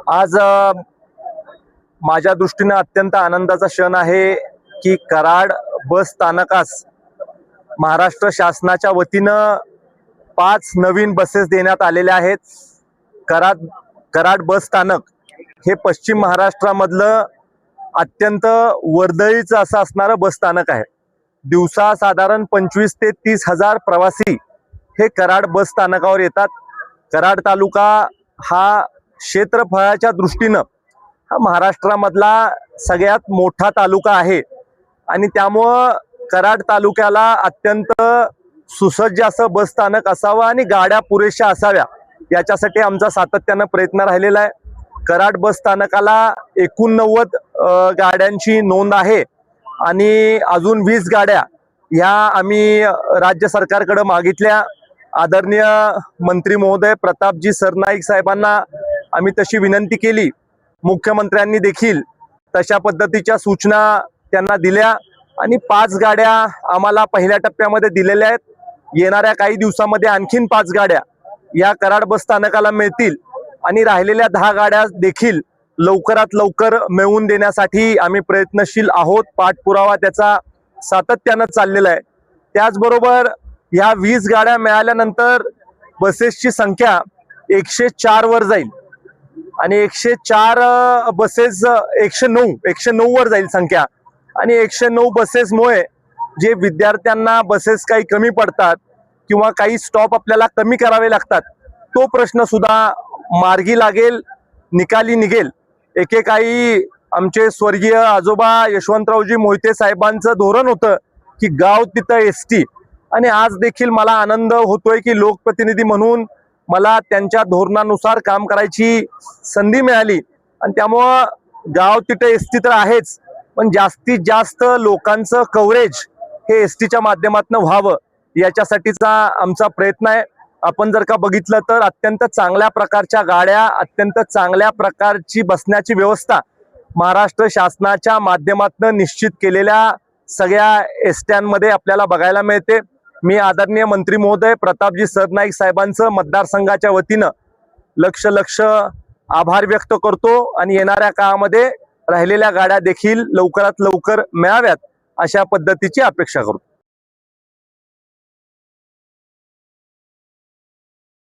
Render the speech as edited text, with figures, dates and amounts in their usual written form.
आज माझ्या दृष्टीने अत्यंत आनंदाचा क्षण आहे की कराड बस स्थानकास महाराष्ट्र शासनाच्या वतीनं 5 नवीन बसेस देण्यात आलेल्या आहेत। कराड बस स्थानक हे पश्चिम महाराष्ट्रामधलं अत्यंत वर्दळीचं असं असणारं बस स्थानक आहे। दिवसा साधारण 25 ते 30 हजार प्रवासी हे कराड बस स्थानकावर येतात। कराड तालुका हा क्षेत्रफळाच्या दृष्टीनं हा महाराष्ट्रामधला सगळ्यात मोठा तालुका आहे आणि त्यामुळं कराड तालुक्याला अत्यंत सुसज्ज असं बस स्थानक असावं आणि गाड्या पुरेशा असाव्या याच्यासाठी आमचा सातत्यानं प्रयत्न राहिलेला आहे। कराड बस स्थानकाला 89 गाड्यांची नोंद आहे आणि अजून 20 गाड्या ह्या आम्ही राज्य सरकारकडे मागितल्या। आदरणीय मंत्री महोदय प्रतापजी सरनाईक साहेबांना आम्ही तशी विनंती केली। मुख्यमंत्र्यांनी देखील तशा पद्धतीच्या सूचना त्यांना दिल्या आणि 5 गाड्या आम्हाला पहिल्या टप्प्यामध्ये दिलेल्या आहेत। येणाऱ्या काही दिवसामध्ये आणखीन 5 गाड्या या कराड बस स्थानकाला मिळतील आणि राहिलेल्या 10 गाड्या देखील लवकरात लवकर मिळवून देण्यासाठी आम्ही प्रयत्नशील आहोत। पाठपुरावा त्याचा सातत्यानं चाललेला आहे। त्याचबरोबर ह्या 20 गाड्या मिळाल्यानंतर बसेसची संख्या 104 वर जाईल आणि 104 बसेस 109 वर जाईल संख्या आणि 109 बसेसमुळे जे विद्यार्थ्यांना बसेस काही कमी पडतात किंवा काही स्टॉप आपल्याला कमी करावे लागतात तो प्रश्न सुद्धा मार्गी लागेल, निकाली निघेल। एकेकाळी आमचे स्वर्गीय आजोबा यशवंतरावजी मोहिते साहेबांचं धोरण होतं की गाव तिथं एसटी आणि आज देखील मला आनंद होतोय की लोकप्रतिनिधी म्हणून मला त्यांच्या धोरणानुसार काम करायची संधी मिळाली आणि त्यामुळं गाव तिथं एसटी तर आहेच पण जास्तीत जास्त लोकांचं कव्हरेज हे एसटीच्या माध्यमातून व्हावं याच्यासाठीचा आमचा प्रयत्न आहे। आपण जर का बघितलं तर अत्यंत चांगल्या प्रकारच्या गाड्या, अत्यंत चांगल्या प्रकारची बसण्याची व्यवस्था महाराष्ट्र शासनाच्या माध्यमातून निश्चित केलेल्या सगळ्या एसट्यांमध्ये आपल्याला बघायला मिळते। मी आदरणीय मंत्री महोदय प्रतापजी सरनाईक साहेबांचं मतदारसंघाच्या वतीनं लक्ष आभार व्यक्त करतो आणि येणाऱ्या काळामध्ये राहिलेल्या गाड्या देखील लवकरात लवकर मिळाव्यात अशा पद्धतीची अपेक्षा करतो।